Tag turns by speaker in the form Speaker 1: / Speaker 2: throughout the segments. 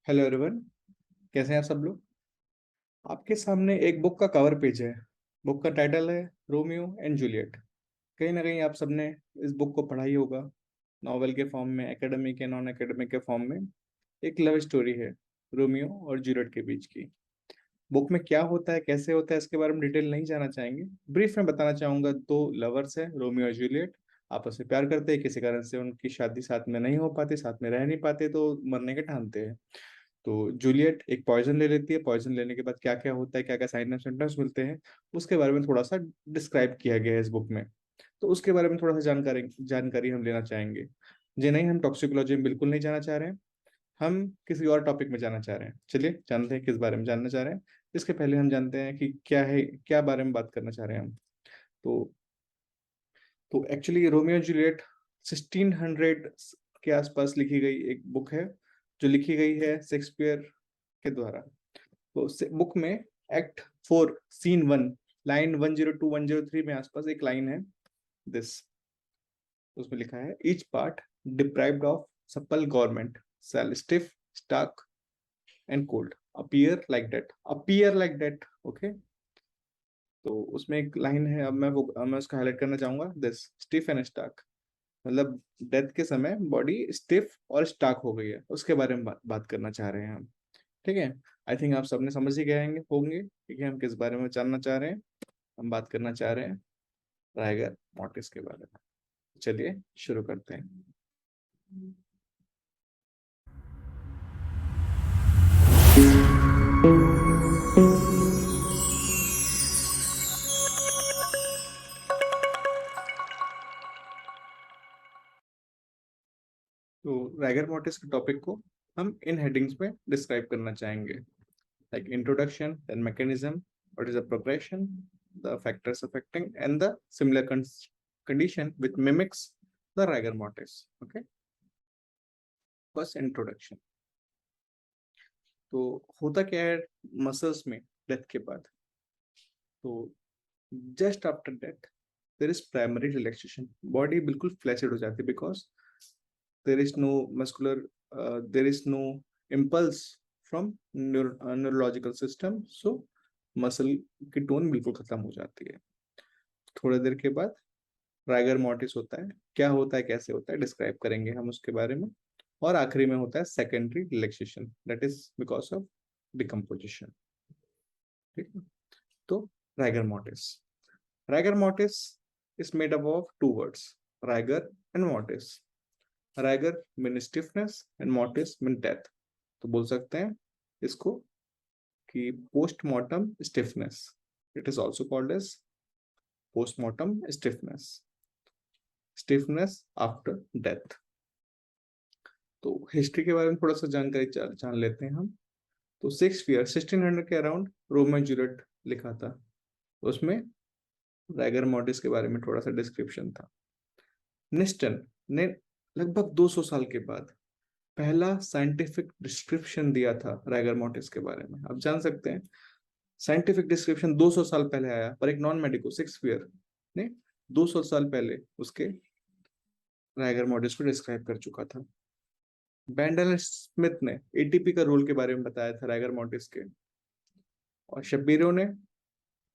Speaker 1: Hello everyone. कैसे हैं आप सब लोग। आपके सामने एक बुक का कवर पेज है। बुक का टाइटल है रोमियो एंड जूलियट। कहीं ना कहीं आप सबने इस बुक को पढ़ा ही होगा। नॉवेल के फॉर्म में, एकेडमिक या नॉन एकेडमिक के फॉर्म में एक लव स्टोरी है रोमियो और जूलियट के बीच की। बुक में क्या होता है, कैसे होता है, इसके बारे में डिटेल नहीं जानना चाहेंगे। ब्रीफ में बताना चाहूंगा। दो लवर्स है, रोमियो और जूलियट। आपस में प्यार करते हैं, किसी कारण से उनकी शादी साथ में नहीं हो पाती, साथ में रह नहीं पाते, तो मरने के ठानते हैं। तो जूलियट एक पॉइजन ले लेती है। पॉइजन लेने के बाद क्या क्या होता है, क्या क्या साइन एंड सिम्टम्स मिलते हैं, उसके बारे में थोड़ा सा डिस्क्राइब किया गया है इस बुक में। तो उसके बारे में थोड़ा सा जानकारी जानकारी हम लेना चाहेंगे। जी नहीं, हम टॉक्सिकोलॉजी में बिल्कुल नहीं जाना चाह रहे हैं। हम किसी और टॉपिक में जाना चाह रहे हैं। चलिए जानते हैं किस बारे में जानना चाह रहे हैं। इसके पहले हम जानते हैं कि क्या है, क्या बारे में बात करना चाह रहे हैं हम। तो एक्चुअली रोमियो जूलियट 1600 के आसपास लिखी गई एक बुक है, जो लिखी गई है शेक्सपियर के द्वारा। तो बुक में एक्ट 4 सीन 1 लाइन 102 103 में आसपास एक लाइन है दिस। उसमें लिखा है each part deprived of supple government cell stiff stark and cold appear like that, appear like that. Okay. तो उसमें एक लाइन है, अब मैं उसको हाईलाइट करना चाहूंगा, दिस स्टिफ एंड स्टार्क। मतलब डेथ के समय बॉडी स्टिफ और स्टार्क हो गई है, उसके बारे में बात करना चाह रहे हैं हम। ठीक है। आई थिंक आप सबने समझ ही गए होंगे कि हम किस बारे में जानना चाह रहे हैं। हम बात करना चाह रहे हैं राइगर मॉर्टिस के बारे में। चलिए शुरू करते हैं। तो राइगर मॉर्टिस के टॉपिक को हम इन हेडिंग्स में डिस्क्राइब करना चाहेंगे, like introduction, then mechanism, what is the progression, the factors affecting and the similar condition which mimics the rigor mortis. Okay, बस इंट्रोडक्शन। तो होता क्या है मसल्स में डेथ के बाद, तो just after death there is primary relaxation. Body बिल्कुल फ्लैसिड हो जाती है, because there is no muscular, there is no impulse from neurological system. So muscle की टोन बिल्कुल खत्म हो जाती है। थोड़ी देर के बाद राइगर मॉर्टिस होता है। क्या होता है, कैसे होता है, डिस्क्राइब करेंगे हम उसके बारे में। और आखिरी में होता है secondary relaxation, that is because of decomposition. ठीक है। तो rigor mortis, rigor mortis is made up of two words, rigor and mortis. Rigor mean stiffness and mortis mean death. तो बोल सकते हैं इसको कि postmortem stiffness. It is also called as postmortem stiffness. Stiffness after death. तो history के बारे में थोड़ा सा जानकारी जान लेते हैं हम। तो शेक्सपियर 1600 के अराउंड रोमियो जूलियट लिखा था। उसमें राइगर मॉर्टिस के बारे में थोड़ा सा डिस्क्रिप्शन था। निस्टन ने लगभग 200 साल के बाद पहला साइंटिफिक डिस्क्रिप्शन दिया था राइगर मोर्टिस के बारे में। आप जान सकते हैं साइंटिफिक डिस्क्रिप्शन 200 साल पहले आया, पर एक नॉन मेडिको शेक्सपियर ने 200 साल पहले उसके राइगर मोर्टिस को डिस्क्राइब कर चुका था। बैंडल स्मिथ ने एटीपी का रोल के बारे में बताया था राइगर मोर्टिस के। और शबीरो ने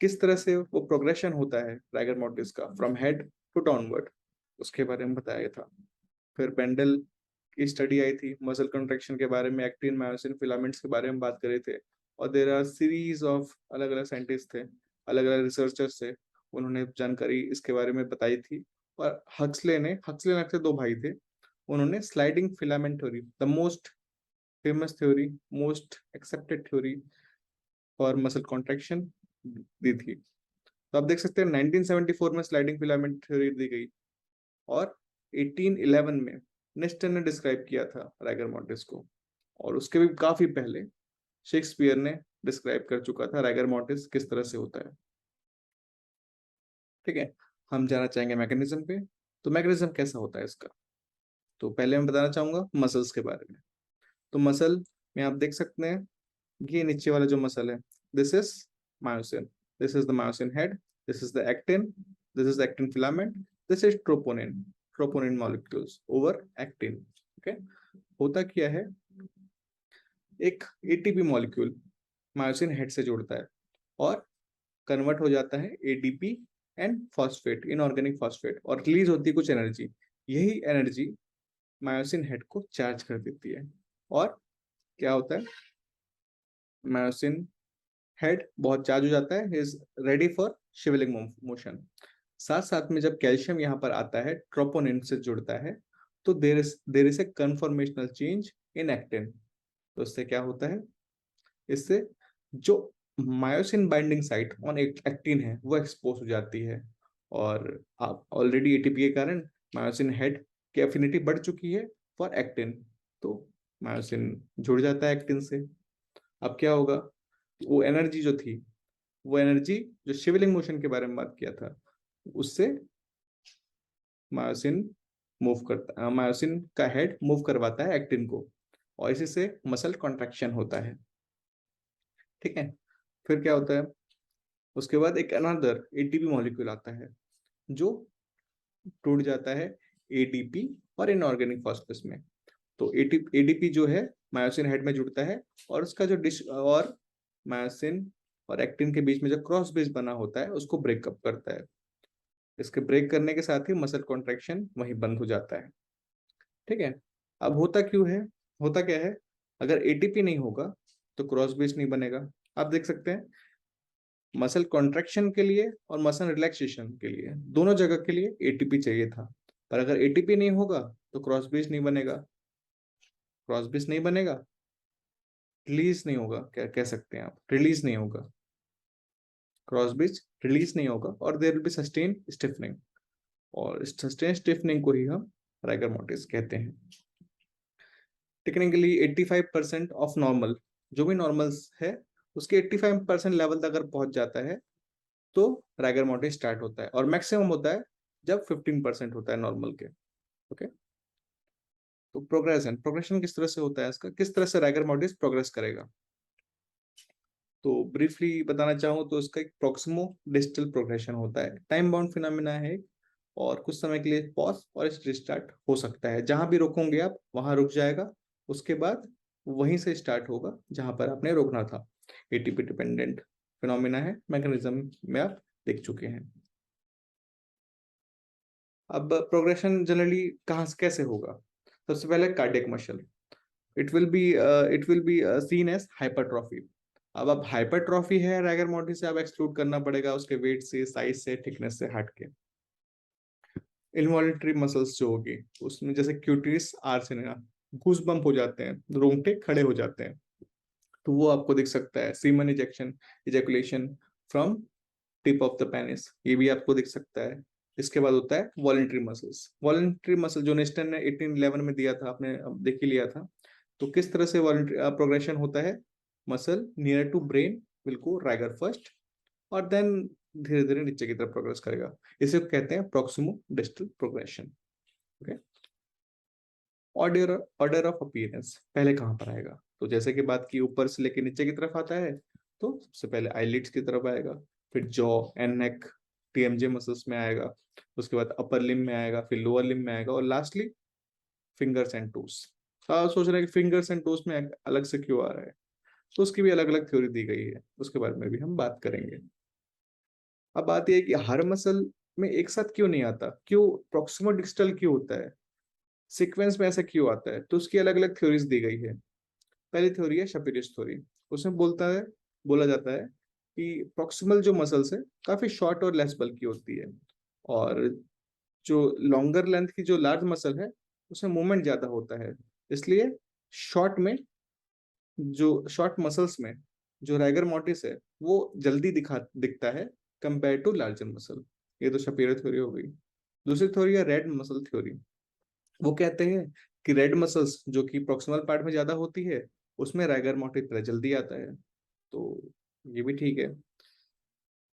Speaker 1: किस तरह से वो प्रोग्रेशन होता है राइगर मोर्टिस का फ्रॉम हेड टू डाउनवर्ड, उसके बारे में बताया था। फिर बेंडल की स्टडी आई थी मसल कंट्रैक्शन के बारे में, एक्टिन मायोसिन फिलामेंट्स के बारे में बात कर रहे थे। और देर आर सीरीज ऑफ अलग अलग साइंटिस्ट थे, अलग अलग रिसर्चर्स थे, उन्होंने जानकारी इसके बारे में बताई थी। और हक्सले ने दो भाई थे, उन्होंने sliding filament theory, the most famous theory, most accepted theory for muscle contraction दी थी। तो आप देख सकते हैं 1974 में स्लाइडिंग फिलामेंट थ्योरी दी गई, और 1811 में निस्टन ने डिस्क्राइब किया था राइगर मॉर्टिस को। और उसके भी काफी पहले शेक्सपियर ने डिस्क्राइब कर चुका था राइगर मॉर्टिस किस तरह से होता है। ठीक है। हम जाना चाहेंगे मैकेनिज्म पे। तो मैकेनिज्म कैसा होता है इसका, तो पहले मैं बताना चाहूंगा मसल्स के बारे में। तो मसल में आप देख सकते हैं ये नीचे वाला जो मसल है, this is myosin, this is the myosin head, this is the actin, this is actin filament, this is troponin, troponin molecules over actin. Okay. होता क्या है, एक एटीपी मॉलिक्यूल मायोसिन हेड से जुड़ता है और कन्वर्ट हो जाता है ADP and phosphate, inorganic phosphate, और रिलीज होती है कुछ एनर्जी। यही एनर्जी मायोसिन हेड को चार्ज कर देती है और क्या होता है, मायोसिन हेड बहुत चार्ज हो जाता है, is ready for Shivling motion. साथ साथ में जब कैल्शियम यहाँ पर आता है, ट्रोपोनिन से जुड़ता है, तो there is a conformational change in actin. तो इससे क्या होता है, इससे जो myosin binding site on actin है वो एक्सपोज हो जाती है, और आप ऑलरेडी एटीपी के कारण मायोसिन हेड की एफिनिटी बढ़ चुकी है फॉर एक्टिन, तो मायोसिन जुड़ जाता है एक्टिन से। अब क्या होगा, वो एनर्जी जो थी, वो एनर्जी जो शिवलिंग मोशन के बारे में बात किया था, उससे मायोसिन मायोसिन का हेड मूव करवाता है एक्टिन को, और इसी से मसल कॉन्ट्रैक्शन होता है। ठीक है, फिर क्या होता है, उसके बाद एक अनदर एटीपी मॉलिक्यूल आता है जो टूट जाता है एडीपी और इनऑर्गेनिक फॉस्फेट में। तो एडीपी जो है मायोसिन हेड में जुड़ता है, और उसका जो डिश और मायोसिन और एक्टिन के बीच में जो क्रॉस ब्रिज बना होता है उसको ब्रेकअप करता है। इसके ब्रेक करने के साथ ही मसल कॉन्ट्रैक्शन वहीं बंद हो जाता है। ठीक है, अब होता क्यों है, होता क्या है, अगर एटीपी नहीं होगा तो क्रॉस ब्रिज नहीं बनेगा। आप देख सकते हैं मसल कॉन्ट्रैक्शन के लिए और मसल रिलैक्सेशन के लिए, दोनों जगह के लिए एटीपी चाहिए था, पर अगर एटीपी नहीं होगा तो क्रॉस ब्रिज नहीं बनेगा। क्रॉस ब्रिज नहीं बनेगा, रिलीज नहीं होगा, क्या कह सकते हैं आप, रिलीज नहीं होगा, क्रॉस ब्रिज रिलीज नहीं होगा, और there will be sustain stiffening, और सस्टेन स्टिफनिंग को ही हम राइगर मोर्टिस कहते हैं। टेक्निकली 85% ऑफ नॉर्मल, जो भी नॉर्मल है उसके 85% लेवल तक अगर पहुंच जाता है तो राइगर मोर्टिस स्टार्ट होता है, और मैक्सिमम होता है जब 15% होता है नॉर्मल के। ओके, तो प्रोग्रेशन किस तरह से होता है इसका, किस तरह से राइगर मोर्टिस प्रोग्रेस करेगा, तो ब्रीफली बताना चाहूँ तो इसका एक प्रोक्सिमो डिस्टल प्रोग्रेशन होता है, टाइम बाउंड फिनोमिना है, और कुछ समय के लिए पॉज और रिस्टार्ट हो सकता है। जहां भी रोकोगे आप वहां रुक जाएगा, उसके बाद वहीं से स्टार्ट होगा जहां पर आपने रोकना था। एटीपी डिपेंडेंट फिनोमिना है, मैकेनिज्म में आप देख चुके हैं। अब प्रोग्रेशन जनरली कहाँ से कैसे होगा, सबसे पहले cardiac muscle, it will be seen as hypertrophy. अब हाइपरट्रॉफी है रैगर मोर्टी से आप एक्सक्लूड करना पड़ेगा, उसके वेट से, साइज से, थिकनेस से हट के। इनवॉल्यूंटरी मसल्स जो होगी उसमें जैसे क्यूटिस आर्सिना, गूज बम्प हो जाते हैं, रोंगटे खड़े हो जाते हैं, तो वो आपको दिख सकता है। Semen ejection, ejaculation from tip of the penis, ये भी आपको दिख सकता है। इसके बाद होता है वॉलंटरी मसल्स। वॉलंटरी मसल जो नेस्टन ने 1811 में दिया था, आपने देख ही लिया था। तो किस तरह से वॉलंटरी प्रोग्रेशन होता है, muscle near to brain will go rigor first, और देन धीरे धीरे नीचे की तरफ प्रोग्रेस करेगा। इसे कहते हैं proximo distal progression. Okay, order order of appearance पहले कहाँ पर आएगा, तो जैसे कि बात की ऊपर से लेकर नीचे की तरफ आता है, तो सबसे पहले आईलिड्स की तरफ आएगा, फिर jaw and neck, TMJ muscles में आएगा, उसके बाद अपर लिम में आएगा, फिर लोअर लिम में आएगा, और लास्टली फिंगर्स एंड टोस। सोच रहे हैं कि फिंगर्स एंड टोस में अलग से क्यों आ रहा है, तो उसकी भी अलग अलग थ्योरी दी गई है, उसके बारे में भी हम बात करेंगे। अब बात यह है कि हर मसल में एक साथ क्यों नहीं आता, क्यों प्रॉक्सिमल डिस्टल क्यों होता है, सीक्वेंस में ऐसा क्यों आता है, तो उसकी अलग अलग थ्योरीज दी गई है। पहली थ्योरी है शपीरियस थ्योरी। उसमें बोला जाता है कि प्रॉक्सिमल जो मसल्स है काफी शॉर्ट और लेस बल्कि होती है, और जो लॉन्गर लेंथ की जो लार्ज मसल है उसमें मूवमेंट ज्यादा होता है, इसलिए शॉर्ट में जो शॉर्ट मसल्स में जो राइगर मोर्टिस है वो जल्दी दिखता है कंपेयर टू लार्जर मसल। ये तो शपीरियर थ्योरी हो गई। दूसरी थ्योरी है रेड मसल थ्योरी। वो कहते हैं कि रेड मसल्स जो कि प्रॉक्सिमल पार्ट में ज्यादा होती है उसमें राइगर मोटिव जल्दी आता है, तो ये भी ठीक है।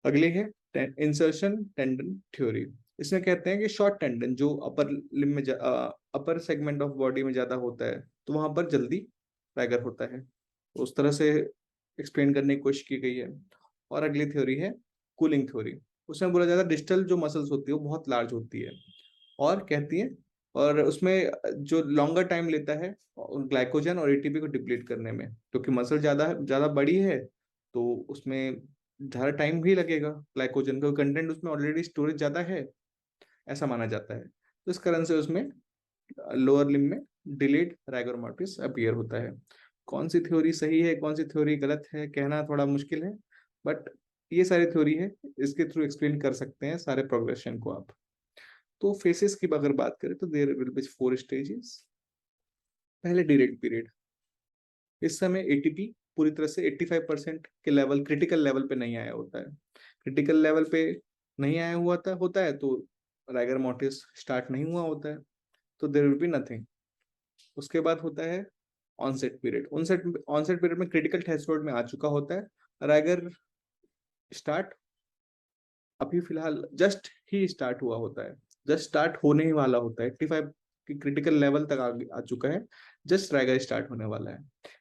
Speaker 1: अगली है इंसर्शन टेंडन थ्योरी। इसमें कहते हैं कि शॉर्ट टेंडन जो अपर लिम में अपर सेगमेंट ऑफ बॉडी में ज्यादा होता है तो वहां पर जल्दी राइगर होता है, तो उस तरह से एक्सप्लेन करने की कोशिश की गई है। और अगली थ्योरी है कूलिंग थ्योरी। उसमें बोला जाता है डिस्टल जो मसल्स होती है वो बहुत लार्ज होती है, और कहती है और उसमें जो लॉन्गर टाइम लेता है ग्लाइकोजन और एटीपी को डिप्लीट करने में, क्योंकि मसल ज्यादा ज्यादा बड़ी है तो उसमें ज़्यादा टाइम भी लगेगा, ग्लाइकोजन का कंटेंट उसमें ऑलरेडी स्टोरेज ज्यादा है, ऐसा माना जाता है। तो इस कारण से उसमें लोअर लिम्ब में डिलेड राइगर मोर्टिस अपीयर होता है। कौन सी थ्योरी सही है कौन सी थ्योरी गलत है कहना थोड़ा मुश्किल है, बट ये सारी थ्योरी है, इसके थ्रू एक्सप्लेन कर सकते हैं सारे प्रोग्रेशन को आप। तो फेसेस की अगर बात करें तो देयर विल बी 4 स्टेजेस। पहले डिलेड पीरियड, इस समय एटीपी पूरी तरह से 85% के लेवल, क्रिटिकल लेवल पे नहीं आया होता है। क्रिटिकल लेवल पे नहीं आया हुआ था होता है तो राइगर मोर्टिस स्टार्ट नहीं हुआ होता है, तो देयर विल बी नथिंग। उसके बाद होता है ऑनसेट पीरियड। ऑनसेट पीरियड में क्रिटिकल थ्रेशोल्ड में आ चुका होता है, राइगर स्टार्ट अभी फिलहाल जस्ट ही स्टार्ट हुआ होता है, जस्ट स्टार्ट होने ही वाला होता है, 85 की क्रिटिकल लेवल तक आ चुका है, जस्ट राइगर स्टार्ट होने वाला है।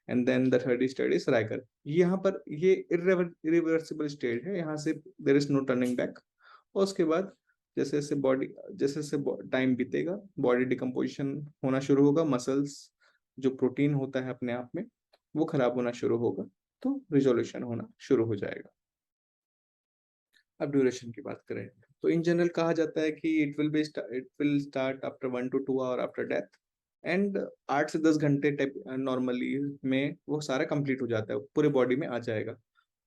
Speaker 1: And then the third stage is rigor. यहाँ पर ये इरिवर्सिबल स्टेज है, यहाँ से there is no turning back. और उसके बाद जैसे जैसे टाइम बीतेगा बॉडी डिकम्पोजिशन होना शुरू होगा, मसल्स जो प्रोटीन होता है अपने आप में वो खराब होना शुरू होगा, तो रिजोल्यूशन होना शुरू हो जाएगा। अब ड्यूरेशन की बात करें तो इन जनरल कहा जाता है कि it will start after 1 to 2 hour after death, and 8 से 10 घंटे नॉर्मली में वो सारा कंप्लीट हो जाता है, पूरे बॉडी में आ जाएगा।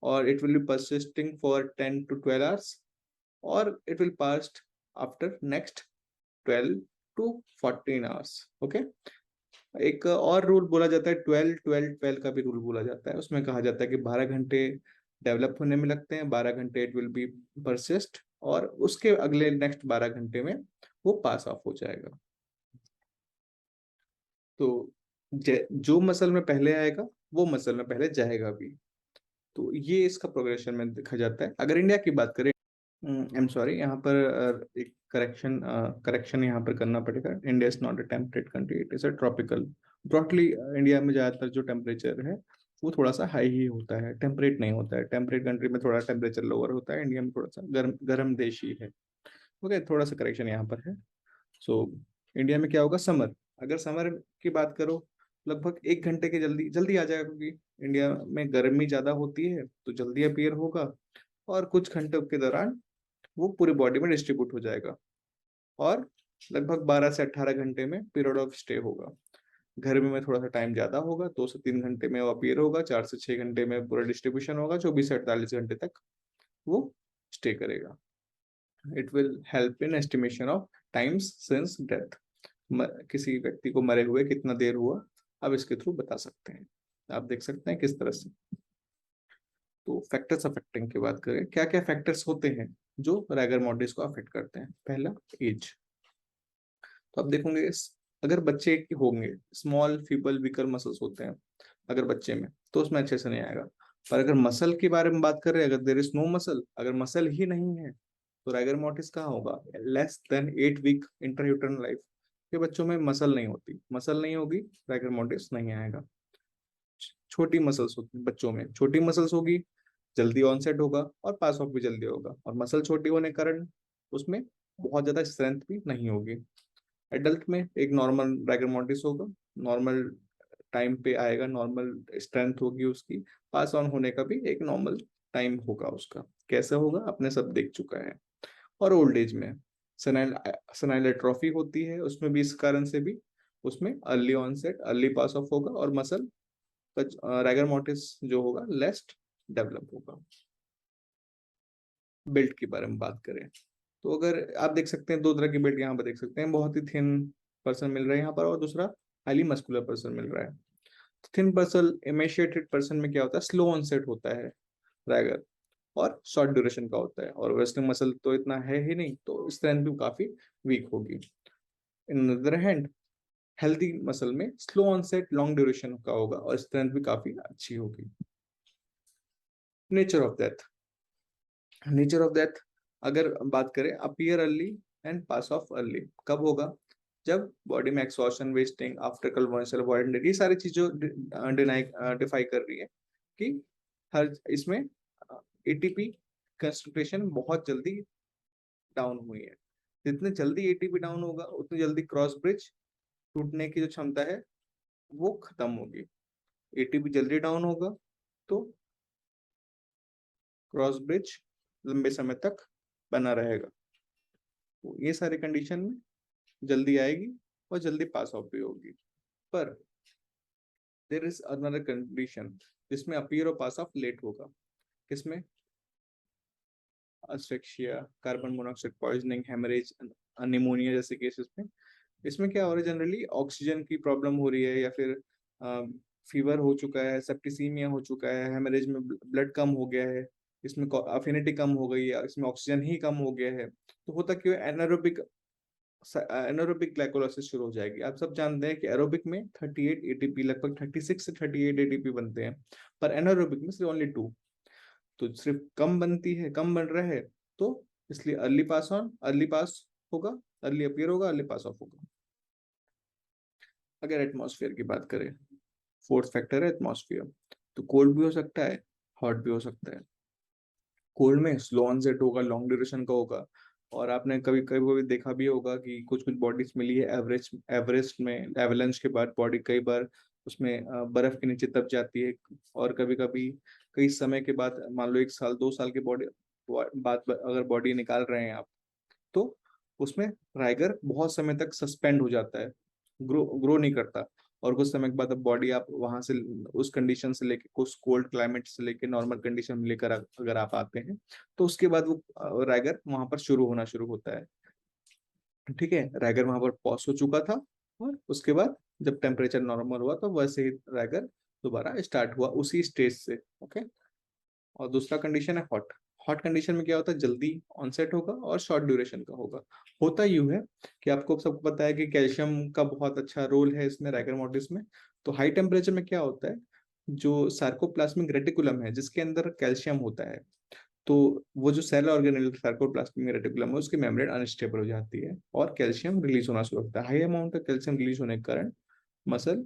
Speaker 1: और it will be persisting for 10 to 12 hours, और it will past after next 12 to 14 hours. Okay. एक और रूल बोला जाता है 12-12-12 का भी रूल बोला जाता है, उसमें कहा जाता है कि 12 घंटे डेवलप होने में लगते हैं, 12 घंटे इट विल बी परसिस्ट, और उसके अगले नेक्स्ट 12 घंटे में वो पास ऑफ हो जाएगा। तो जो मसल में पहले आएगा वो मसल में पहले जाएगा भी। तो ये इसका प्रोग्रेशन में देखा जाता है। अगर इंडिया की बात करें, आई एम सॉरी, यहाँ पर एक करेक्शन यहाँ पर करना पड़ेगा। India is not a temperate country, it is a tropical. Broadly India में ज़्यादातर जो टेम्परेचर है वो थोड़ा सा हाई ही होता है, टेम्परेट नहीं होता है। टेम्परेट कंट्री में थोड़ा टेम्परेचर लोअर होता है, इंडिया में थोड़ा सा गर्म देश ही है। ओके, थोड़ा सा करेक्शन यहाँ पर है। सो इंडिया में क्या होगा, समर, अगर समर की बात करो लगभग 1 घंटे के जल्दी जल्दी आ जाएगा, क्योंकि इंडिया में गर्मी ज़्यादा होती है तो जल्दी अपीयर होगा, और कुछ घंटों के दौरान वो पूरी बॉडी में डिस्ट्रीब्यूट हो जाएगा, और लगभग 12 से 18 घंटे में पीरियड ऑफ स्टे होगा। गर्मी में थोड़ा सा टाइम ज्यादा होगा, 2 से 3 घंटे में वो अपीयर होगा, 4 से 6 घंटे में पूरा डिस्ट्रीब्यूशन होगा, 24 से 48 घंटे तक वो स्टे करेगा। It will help in estimation of times since death, किसी व्यक्ति को मरे हुए कितना देर हुआ अब इसके थ्रू बता सकते हैं। आप देख सकते हैं किस तरह से। तो फैक्टर्स अफेक्टिंग की बात करें, क्या क्या फैक्टर्स होते हैं जो रैगर मोर्टिस को अफेक्ट करते हैं। पहला, एज। तो आप देखोगे अगर बच्चे के होंगे, स्मॉल फीबल वीकर मसल्स होते हैं अगर बच्चे में, तो उसमें अच्छे से नहीं आएगा। पर अगर मसल के बारे में बात कर रहे हैं, अगर देर इज नो मसल, अगर मसल ही नहीं है, तो राइगर मोर्टिस कहाँ होगा, लेस देन 8 वीक इंट्रायूटरन लाइफ के बच्चों में मसल नहीं होती, मसल नहीं होगी, राइगर मोर्टिस नहीं आएगा। छोटी मसल्स होती हैं बच्चों में, छोटी मसल्स होगी, जल्दी ऑनसेट होगा और पास ऑफ भी जल्दी होगा, और मसल छोटी होने के कारण उसमें बहुत ज्यादा स्ट्रेंथ भी नहीं होगी। एडल्ट में एक नॉर्मल राइगर मोर्टिस होगा, नॉर्मल टाइम पे आएगा, नॉर्मल स्ट्रेंथ होगी उसकी, पास ऑन होने का भी एक नॉर्मल टाइम होगा उसका। कैसे होगा अपने सब देख चुका है। और ओल्ड एज में सेनाइल एट्रोफी होती है, उसमें भी इस कारण से भी उसमें early onset early pass off होगा, और मसल राइगर मोर्टिस जो होगा लेस्ट डेवलप होगा। बेल्ट के बारे में बात करें तो अगर आप देख सकते हैं दो तरह की बेल्ट यहाँ पर देख सकते हैं, बहुत ही थिन पर्सन मिल रहा है यहाँ पर, और दूसरा हाईली मस्कुलर पर्सन मिल रहा है। थिन पर्सन एमेशिएटेड पर्सन में क्या होता है, स्लो ऑनसेट होता है रैगर, और शॉर्ट ड्यूरेशन का होता है, और वेस्टर्न मसल तो इतना है ही नहीं, तो स्ट्रेंथ भी काफी वीक होगी। In other hand healthy muscle में स्लो ऑनसेट लॉन्ग ड्यूरेशन का होगा, और स्ट्रेंथ भी काफी अच्छी होगी। Nature of death, nature of death अगर बात करें, appear early and pass of early कब होगा, जब बॉडी में exhaustion, wasting, after conversion, avoidant, ये सारी चीजों डिफाई कर रही है कि हर इसमें एटीपी कंसंट्रेशन बहुत जल्दी डाउन हुई है। जितने जल्दी एटीपी डाउन होगा उतनी जल्दी क्रॉस ब्रिज टूटने की जो क्षमता है वो खत्म होगी। एटीपी जल्दी डाउन होगा तो क्रॉस ब्रिज लंबे समय तक बना रहेगा। तो ये सारे कंडीशन में जल्दी आएगी और जल्दी पास ऑफ भी होगी। पर देर इज अनदर कंडीशन जिसमें अपीयर और पास ऑफ लेट होगा। किसमें? Asphyxia, carbon monoxide poisoning, haemorrhage, pneumonia जैसे केसेस में। इसमें क्या हो रहा है, जनरली ऑक्सीजन की प्रॉब्लम हो रही है या फिर फीवर हो चुका है, सेप्टिसीमिया हो चुका है, हेमरेज में ब्लड कम हो गया है, इसमें अफिनिटी कम हो गई है, इसमें ऑक्सीजन ही कम हो गया है। तो होता क्यों है, एनारोबिक ग्लाइकोलाइसिस शुरू हो जाएगी। आप सब जानते हैं कि एरोबिक में 38 एटीपी, लगभग 36 से 38 एटीपी बनते हैं, पर एनारोबिक में सिर्फ ओनली 2। तो सिर्फ कम बनती है, कम बन रहा है, तो इसलिए अर्ली पास ऑन, अर्ली पास होगा, अर्ली अपीयर होगा, अर्ली पास ऑफ होगा। अगर एटमॉस्फेयर की बात करें, फोर्थ फैक्टर है एटमॉस्फेयर। तो कोल्ड भी हो सकता है, हॉट भी हो सकता है। कोल्ड में स्लो ऑनसेट होगा, लॉन्ग ड्यूरेशन का होगा। और आपने कभी कभी कभी देखा भी होगा कि कुछ कुछ बॉडीज मिली है एवरेस्ट में एवलांच के बाद बॉडी कई बार उसमें बर्फ के नीचे दब जाती है। और कभी कभी कई समय के बाद, मान लो 1 साल 2 साल के बॉडी बाद अगर बॉडी निकाल रहे हैं आप, तो उसमें राइगर बहुत समय तक सस्पेंड हो जाता है, ग्रो नहीं करता। और कुछ समय के बाद अब बॉडी आप वहां से उस कंडीशन से लेके, कुछ कोल्ड क्लाइमेट से लेके नॉर्मल कंडीशन में लेकर अगर आप आते हैं, तो उसके बाद वो राइगर वहां पर शुरू होना शुरू होता है। ठीक है, राइगर वहां पर पॉज हो चुका था, और उसके बाद जब टेम्परेचर नॉर्मल हुआ तो वैसे ही राइगर दोबारा स्टार्ट हुआ उसी स्टेज से। ओके। और दूसरा कंडीशन है हॉट। हॉट कंडीशन में क्या होता है, जल्दी ऑनसेट होगा और शॉर्ट ड्यूरेशन का होगा। होता यूं है कि आपको सबको पता है कि कैल्शियम का बहुत अच्छा रोल है इसमें, राइगर मोर्टिस में। तो हाई टेम्परेचर में क्या होता है, जो सार्कोप्लाज्मिक रेटिकुलम है जिसके अंदर कैल्शियम होता है, तो वो जो सेल ऑर्गेनेल सार्कोप्लाज्मिक रेटिकुलम है उसकी मेम्ब्रेन अनस्टेबल हो जाती है और कैल्शियम रिलीज होना शुरू होता है। High amount of calcium release होने के कारण मसल,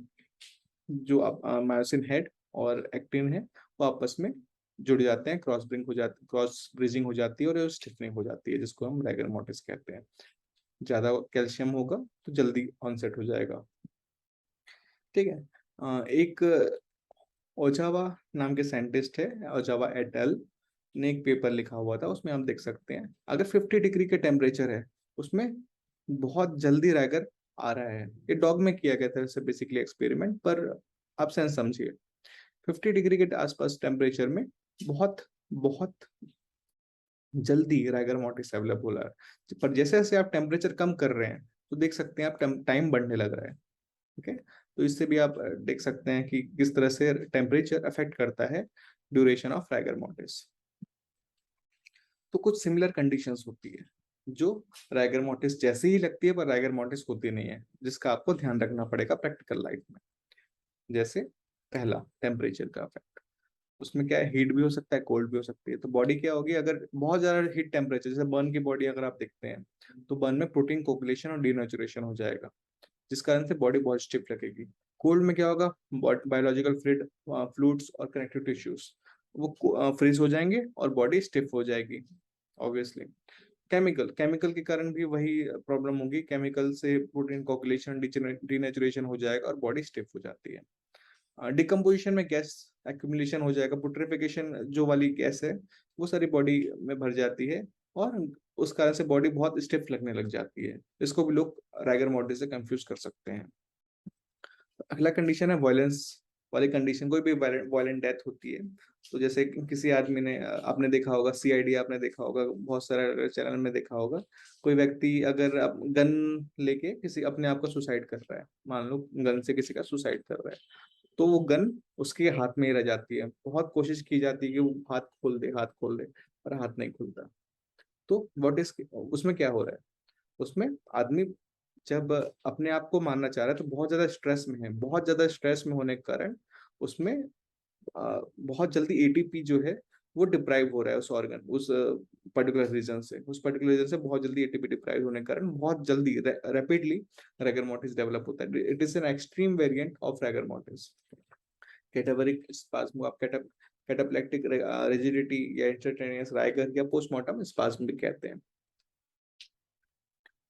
Speaker 1: जो मायोसिन हेड और एक्टिन है, वो आपस में जुड़ जाते हैं, क्रॉस ब्रिजिंग हो जाती है और स्टिफनिंग हो जाती है, जिसको हम राइगर मोर्टिस कहते हैं। ज्यादा कैल्शियम होगा तो जल्दी ऑनसेट हो जाएगा। ठीक है। एक ओजावा नाम के साइंटिस्ट है, ओजावा एट एल, ने एक पेपर लिखा हुआ था, उसमें हम देख सकते हैं अगर 50 डिग्री के टेम्परेचर है उसमें बहुत जल्दी राइगर आ रहा है। ये डॉग में किया गया था वैसे बेसिकली एक्सपेरिमेंट, पर आप सेंस समझिए, 50 डिग्री के आसपास टेम्परेचर में बहुत बहुत जल्दी राइगर मोर्टिस डेवलप हो रहा है। पर जैसे जैसे आप टेम्परेचर कम कर रहे हैं तो देख सकते हैं आप टाइम बढ़ने लग रहा है। ओके। तो इससे भी आप देख सकते हैं कि किस तरह से टेम्परेचर अफेक्ट करता है ड्यूरेशन ऑफ राइगर मोर्टिस। तो कुछ सिमिलर कंडीशंस होती है जो राइगर मोर्टिस जैसी ही लगती है पर राइगर मोर्टिस होती नहीं है, जिसका आपको ध्यान रखना पड़ेगा प्रैक्टिकल लाइफ में। जैसे पहला, टेम्परेचर का इफेक्ट। उसमें क्या है, हीट भी हो सकता है, कोल्ड भी हो सकती है। तो बॉडी क्या होगी, अगर बहुत ज्यादा हीट टेम्परेचर, जैसे बर्न की बॉडी अगर आप देखते हैं, तो बर्न में प्रोटीन कोगुलेशन और डीनेचुरेशन हो जाएगा, जिस कारण से बॉडी बहुत स्टिफ लगेगी। कोल्ड में क्या होगा, बायोलॉजिकल फ्लूइड्स और कनेक्टिव टिश्यूज वो फ्रीज हो जाएंगे और बॉडी स्टिफ हो जाएगी ऑब्वियसली। केमिकल के कारण भी वही प्रॉब्लम होगी, केमिकल से प्रोटीन कोगुलेशन, डीनेचुरेशन हो जाएगा और बॉडी स्टिफ हो जाती है। डिकम्पोजिशन में गैस एक्यूमुलेशन हो जाएगा, पुट्रिफिकेशन जो वाली गैस है वो सारी बॉडी में भर जाती है, और उस कारण से बॉडी बहुत स्टिफ लगने लग जाती है। इसको भी लोग राइगर मोर्टिस से कंफ्यूज कर सकते हैं। अगला कंडीशन है वायलेंस वाली कंडीशन। कोई भी वायलेंट डेथ होती है, तो जैसे किसी आदमी ने, आपने देखा होगा सीआईडी, आपने देखा होगा बहुत सारे चैनल में देखा होगा, कोई व्यक्ति अगर गन लेके किसी अपने आप को सुसाइड कर रहा है, मान लो गन से किसी का सुसाइड कर रहा है, तो वो गन उसके हाथ में ही रह जाती है। बहुत कोशिश की जाती है कि वो हाथ खोल दे, हाथ खोल दे, पर हाथ नहीं खुलता। तो व्हाट इज, उसमें क्या हो रहा है, उसमें आदमी जब अपने आप को मारना चाह रहा है तो बहुत ज्यादा स्ट्रेस में है, बहुत ज्यादा स्ट्रेस में होने के कारण उसमें बहुत जल्दी एटीपी जो है वो डिप्राइव हो रहा है, उस ऑर्गन, उस पर्टिकुलर रीजन से, बहुत जल्दी एटीपी डिप्राइव होने के कारण बहुत जल्दी रैपिडली रैगर मोर्टिस डेवलप होता है। It is an extreme variant of rigor mortis. Cadaveric spasm आप कैटाप्लेक्टिक रिजिडिटी या इंस्टेंटेनियस राइगर या पोस्टमार्टम स्पाज्म भी कहते हैं।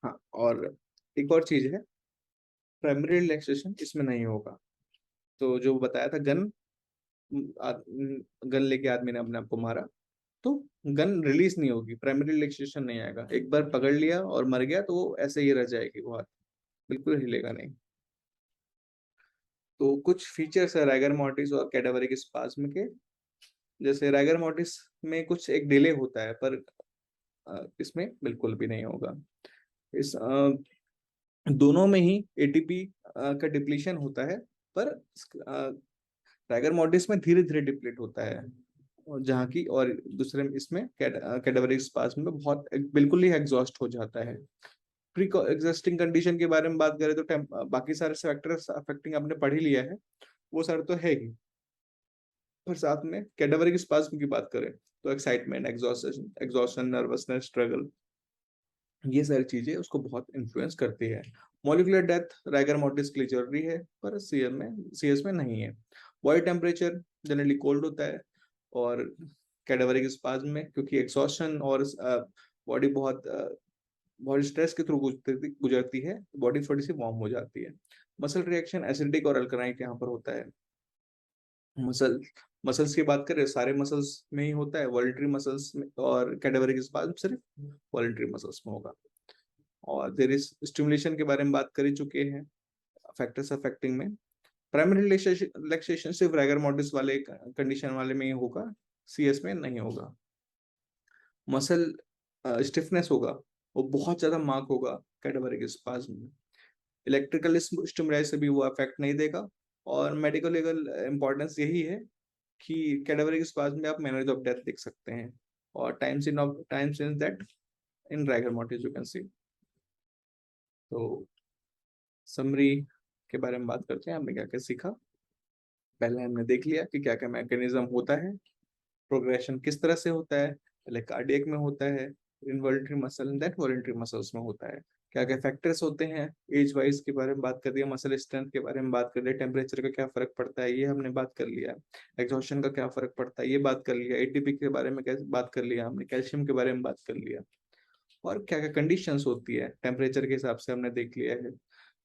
Speaker 1: हाँ, और एक और चीज है, प्राइमरी रिलैक्सेशन इसमें नहीं होगा। तो जो बताया था गन, गन लेके आदमी ने अपने आप को मारा, तो गन रिलीज नहीं होगी, प्राइमरी रिलैक्सेशन नहीं आएगा। एक बार पकड़ लिया और मर गया तो वो ऐसे ही रह जाएगी, वो हाथ बिल्कुल हिलेगा नहीं। तो कुछ फीचर्स है रैगर मॉर्टिस और कैडावरिक स्पाज्म के। जैसे रैगर मॉर्टिस में कुछ एक डिले होता है, पर इसमें बिल्कुल भी नहीं होगा। इस दोनों में ही एटीपी का डिप्लीशन होता है, पर टाइगर मॉर्टिस में धीरे धीरे डिप्लीट होता है, और जहाँ की और दूसरे में इसमें कैडावरिक स्पाज्म में बहुत बिल्कुल ही एग्जॉस्ट हो जाता है। प्री एग्जिस्टिंग कंडीशन के बारे में बात करें तो बाकी सारे फैक्टर्स अफेक्टिंग आपने पढ़ ही लिया है, वो सारे तो है ही। पर साथ में कैडावरिक स्पाज्म की बात करें तो एक्साइटमेंट, एग्जॉशन, नर्वसनेस, स्ट्रगल, ये सारी चीजें उसको बहुत इन्फ्लुएंस करती है। मॉलिक्यूलर डेथ रैगर मॉर्टिस के लिए जरूरी है, पर सीएस में नहीं है। बॉडी टेम्परेचर जनरली कोल्ड होता है, और कैडावरिक स्पाज्म में क्योंकि एग्जॉशन और बॉडी बहुत स्ट्रेस के थ्रू गुजरती है, बॉडी थोड़ी सी वार्म हो जाती है। मसल रिएक्शन एसिडिक और अल्कलाइन यहाँ पर होता है। मसल मसल्स की बात करें, सारे मसल्स में ही होता है, वॉलंटरी मसल्स में, और कैडावरिक स्पाज्म सिर्फ वॉलंटरी मसल्स में होगा। और देर इज स्टिमुलेशन के बारे में बात कर ही चुके हैं, फैक्टर्स अफेक्टिंग में। प्राइमरी रिलैक्सेशन सिर्फ रैगर मॉर्टिस वाले कंडीशन वाले में ही होगा, सीएस में नहीं होगा। मसल स्टिफनेस होगा, वो बहुत ज्यादा मार्क होगा कैटाबरिक स्पाज्म में। इलेक्ट्रिकल स्टिमुलाई से भी वो अफेक्ट नहीं देगा। और मेडिकल लीगल इंपॉर्टेंस यही है कि कैटाबरिक स्पाज्म में आप मैनर्स ऑफ डेथ देख सकते हैं, और times in that in Raigar mortis you can see. तो समरी के बारे में बात करते हैं, हमने क्या क्या सीखा। पहले हमने देख लिया कि क्या क्या मैकेनिज्म होता है, प्रोग्रेशन किस तरह से होता है, पहले कार्डियक में होता है, involuntary muscle than voluntary muscles में होता है, क्या क्या फैक्टर्स होते हैं, एज वाइज के बारे में बात कर दिया, मसल स्ट्रेंथ के बारे में बात कर लिया, टेम्परेचर का क्या फर्क पड़ता है ये हमने बात कर लिया, एग्जॉशन का क्या फर्क पड़ता है ये बात कर लिया, एटीपी के बारे में कैसे बात कर लिया हमने, कैल्शियम के बारे में बात कर लिया, और क्या क्या कंडीशंस होती है टेम्परेचर के हिसाब से हमने देख लिया है।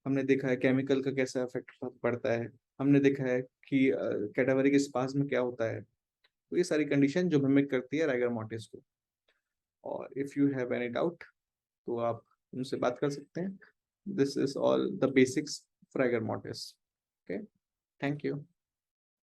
Speaker 1: हमने देखा है केमिकल का कैसा इफेक्ट पड़ता है, हमने देखा है कि कैटावरिक स्पाज्म में क्या होता है। तो ये सारी कंडीशन जो मिमिक करती है राइगर मॉर्टिस को। और if you have any doubt तो आप उनसे बात कर सकते हैं। This is all the basics rigor mortis. Okay, thank you.